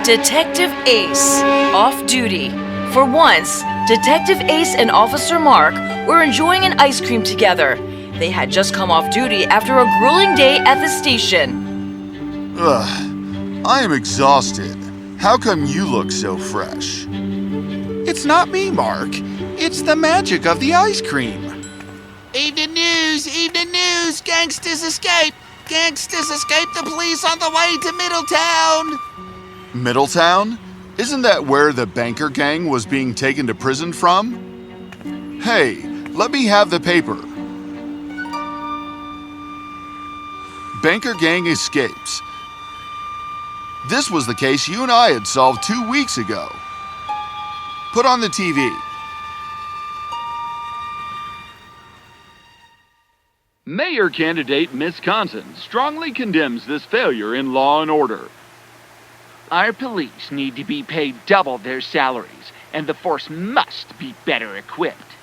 Detective Ace, off duty. For once, Detective Ace and Officer Mark were enjoying an ice cream together. They had just come off duty after a grueling day at the station. Ugh, I am exhausted. How come you look so fresh? It's not me, Mark. It's the magic of the ice cream. Evening news, gangsters escape. Gangsters escape the police on the way to Middletown. Middletown? Isn't that where the banker gang was being taken to prison from? Hey, let me have the paper. Banker gang escapes. This was the case you and I had solved 2 weeks ago. Put on the TV. Mayor candidate Wisconsin strongly condemns this failure in law and order. Our police need to be paid double their salaries, and the force must be better equipped.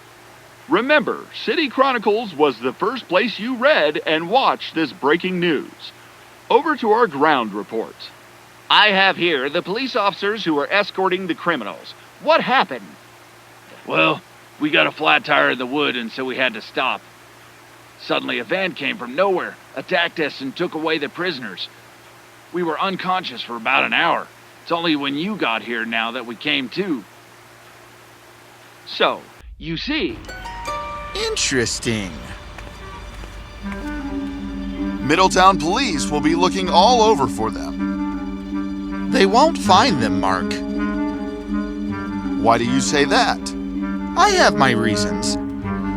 Remember, City Chronicles was the first place you read and watched this breaking news. Over to our ground report. I have here the police officers who are escorting the criminals. What happened? Well, we got a flat tire in the wood, and so we had to stop. Suddenly, a van came from nowhere, attacked us, and took away the prisoners. We were unconscious for about an hour. It's only when you got here now that we came to. So, you see. Interesting. Middletown police will be looking all over for them. They won't find them, Mark. Why do you say that? I have my reasons.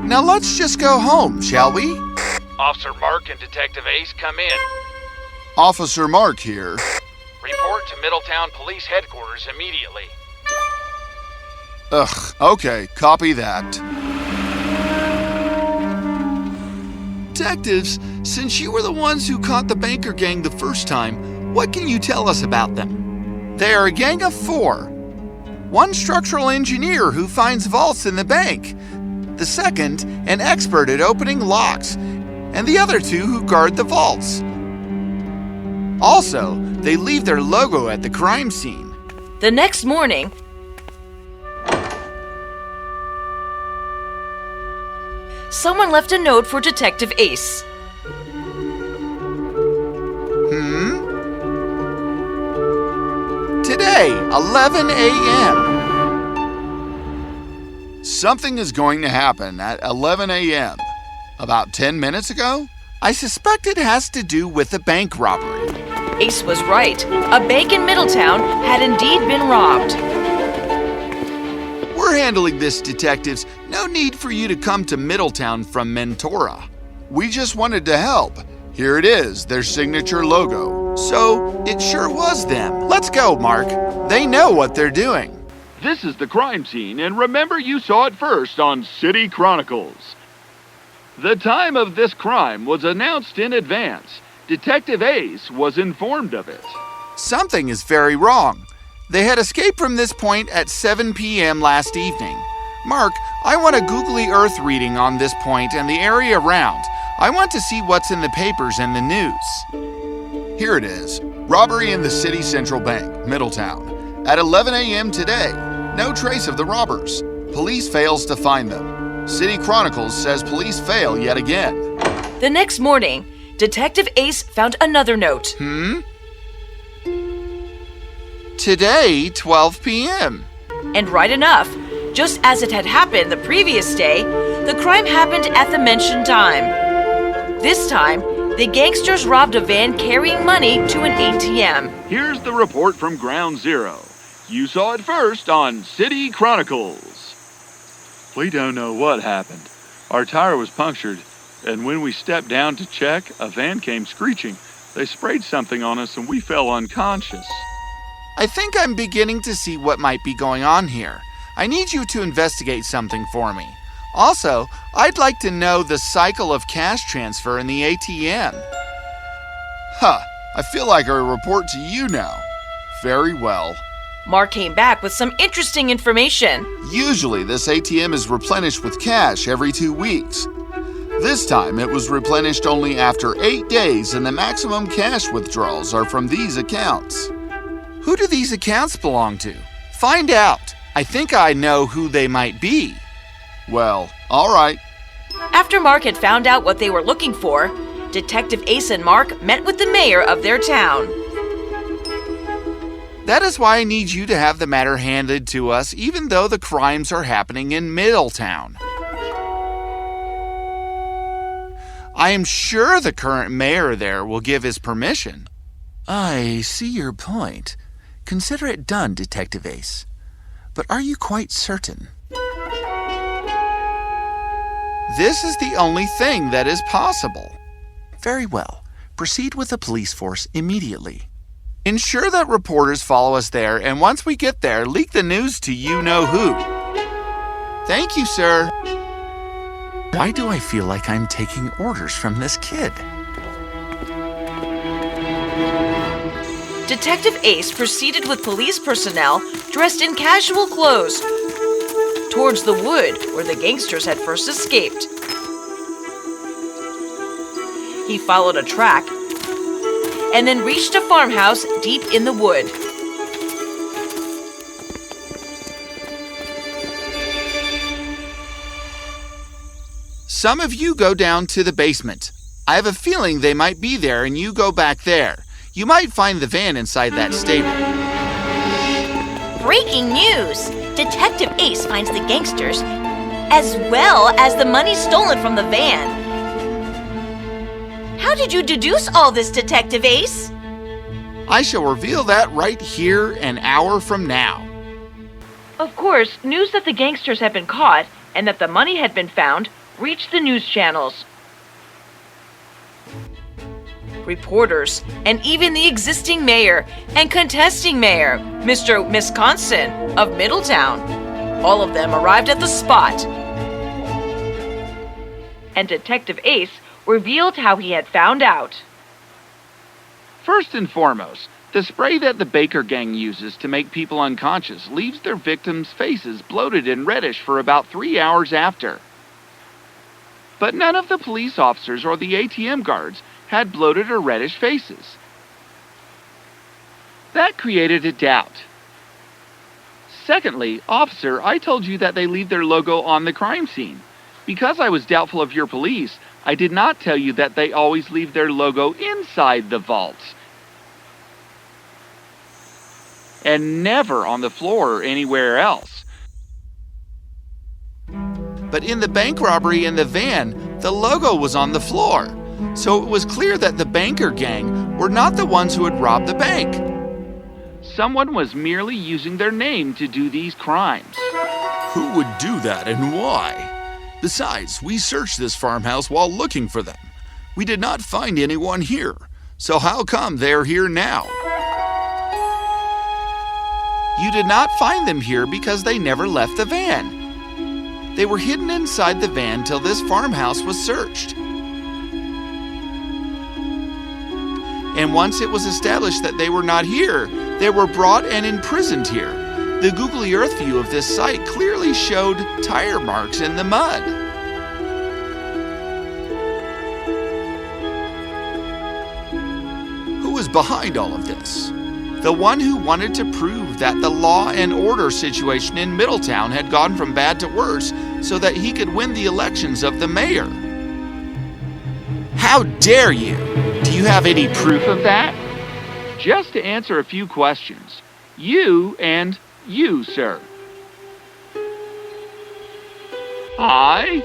Now let's just go home, shall we? Officer Mark and Detective Ace, come in. Officer Mark here. Report to Middletown Police Headquarters immediately. Ugh, okay, copy that. Detectives, since you were the ones who caught the banker gang the first time, what can you tell us about them? They are a gang of 4. One structural engineer who finds vaults in the bank. The second, an expert at opening locks. And the other 2 who guard the vaults. Also, they leave their logo at the crime scene. The next morning, someone left a note for Detective Ace. Today, 11 a.m. Something is going to happen at 11 a.m. About 10 minutes ago? I suspect it has to do with the bank robbery. Ace was right. A bank in Middletown had indeed been robbed. We're handling this, detectives. No need for you to come to Middletown from Mentora. We just wanted to help. Here it is, their signature logo. So, it sure was them. Let's go, Mark. They know what they're doing. This is the crime scene, and remember you saw it first on City Chronicles. The time of this crime was announced in advance. Detective Ace was informed of it. Something is very wrong. They had escaped from this point at 7 p.m. last evening. Mark, I want a googly earth reading on this point and the area around. I want to see what's in the papers and the news. Here it is. Robbery in the City Central Bank, Middletown. At 11 a.m. today. No trace of the robbers. Police fails to find them. City Chronicles says police fail yet again. The next morning, Detective Ace found another note. Today, 12 p.m. And right enough, just as it had happened the previous day, the crime happened at the mentioned time. This time, the gangsters robbed a van carrying money to an ATM. Here's the report from Ground Zero. You saw it first on City Chronicles. We don't know what happened. Our tire was punctured, and when we stepped down to check, a van came screeching. They sprayed something on us and we fell unconscious. I think I'm beginning to see what might be going on here. I need you to investigate something for me. Also, I'd like to know the cycle of cash transfer in the ATM. I feel like I report to you now. Very well. Mark came back with some interesting information. Usually, this ATM is replenished with cash every 2 weeks. This time, it was replenished only after 8 days, and the maximum cash withdrawals are from these accounts. Who do these accounts belong to? Find out. I think I know who they might be. Well, all right. After Mark had found out what they were looking for, Detective Ace and Mark met with the mayor of their town. That is why I need you to have the matter handed to us, even though the crimes are happening in Middletown. I am sure the current mayor there will give his permission. I see your point. Consider it done, Detective Ace. But are you quite certain? This is the only thing that is possible. Very well. Proceed with the police force immediately. Ensure that reporters follow us there, and once we get there, leak the news to you-know-who. Thank you, sir. Why do I feel like I'm taking orders from this kid? Detective Ace proceeded with police personnel dressed in casual clothes towards the wood where the gangsters had first escaped. He followed a track and then reached a farmhouse deep in the wood. Some of you go down to the basement. I have a feeling they might be there, and you go back there. You might find the van inside that stable. Breaking news! Detective Ace finds the gangsters as well as the money stolen from the van. How did you deduce all this, Detective Ace? I shall reveal that right here an hour from now. Of course, news that the gangsters had been caught and that the money had been found reached the news channels. Reporters, and even the existing mayor and contesting mayor, Mr. Wisconsin of Middletown. All of them arrived at the spot. And Detective Ace revealed how he had found out. First and foremost, the spray that the Baker gang uses to make people unconscious leaves their victims' faces bloated and reddish for about 3 hours after. But none of the police officers or the ATM guards had bloated or reddish faces. That created a doubt. Secondly, officer, I told you that they leave their logo on the crime scene. Because I was doubtful of your police, I did not tell you that they always leave their logo inside the vaults and never on the floor or anywhere else. But in the bank robbery in the van, the logo was on the floor. So it was clear that the banker gang were not the ones who had robbed the bank. Someone was merely using their name to do these crimes. Who would do that and why? Besides, we searched this farmhouse while looking for them. We did not find anyone here. So how come they're here now? You did not find them here because they never left the van. They were hidden inside the van till this farmhouse was searched. And once it was established that they were not here, they were brought and imprisoned here. The googly earth view of this site clearly showed tire marks in the mud. Who was behind all of this? The one who wanted to prove that the law and order situation in Middletown had gone from bad to worse so that he could win the elections of the mayor. How dare you? Do you have any proof of that? Just to answer a few questions. You and you, sir. I?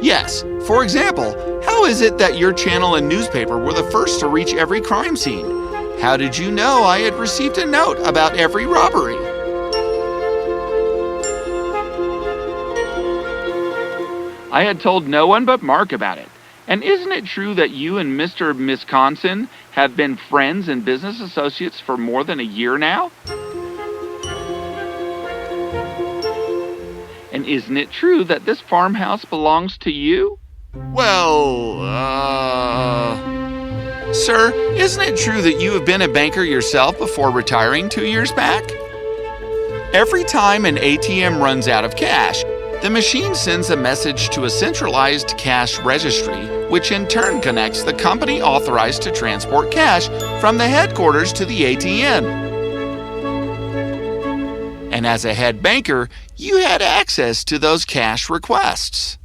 Yes. For example, how is it that your channel and newspaper were the first to reach every crime scene? How did you know I had received a note about every robbery? I had told no one but Mark about it. And isn't it true that you and Mr. Wisconsin have been friends and business associates for more than a year now? And isn't it true that this farmhouse belongs to you? Well, Sir, isn't it true that you have been a banker yourself before retiring 2 years back? Every time an ATM runs out of cash, the machine sends a message to a centralized cash registry, which in turn connects the company authorized to transport cash from the headquarters to the ATM. And as a head banker, you had access to those cash requests.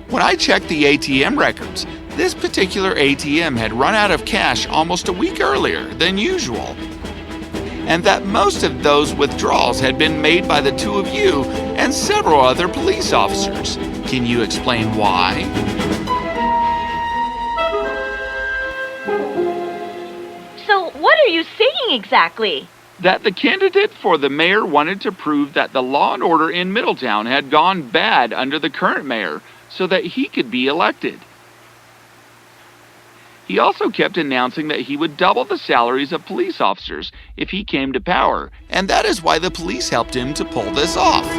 When I checked the ATM records, this particular ATM had run out of cash almost a week earlier than usual. And that most of those withdrawals had been made by the two of you and several other police officers. Can you explain why? So, what are you saying exactly? That the candidate for the mayor wanted to prove that the law and order in Middletown had gone bad under the current mayor so that he could be elected. He also kept announcing that he would double the salaries of police officers if he came to power, And that is why the police helped him to pull this off.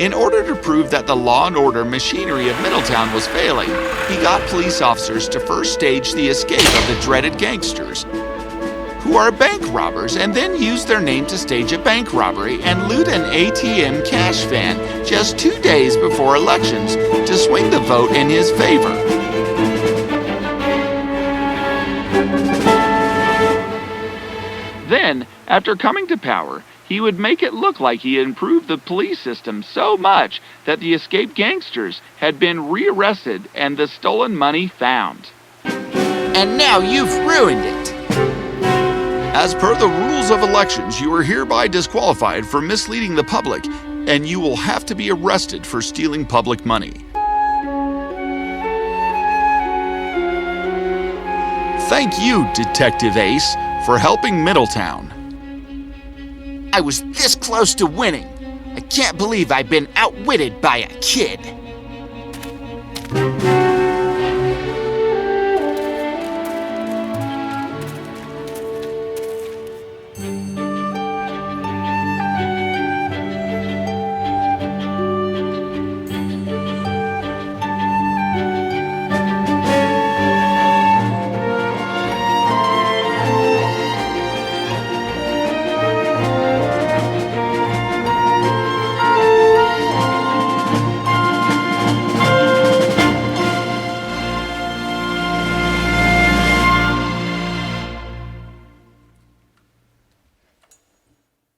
In order to prove that the law and order machinery of Middletown was failing, he got police officers to first stage the escape of the dreaded gangsters, who are bank robbers, and then use their name to stage a bank robbery and loot an ATM cash van just 2 days before elections to swing the vote in his favor. Then, after coming to power, he would make it look like he had improved the police system so much that the escaped gangsters had been rearrested and the stolen money found. And now you've ruined it. As per the rules of elections, you are hereby disqualified for misleading the public, and you will have to be arrested for stealing public money. Thank you, Detective Ace, for helping Middletown. I was this close to winning. I can't believe I've been outwitted by a kid.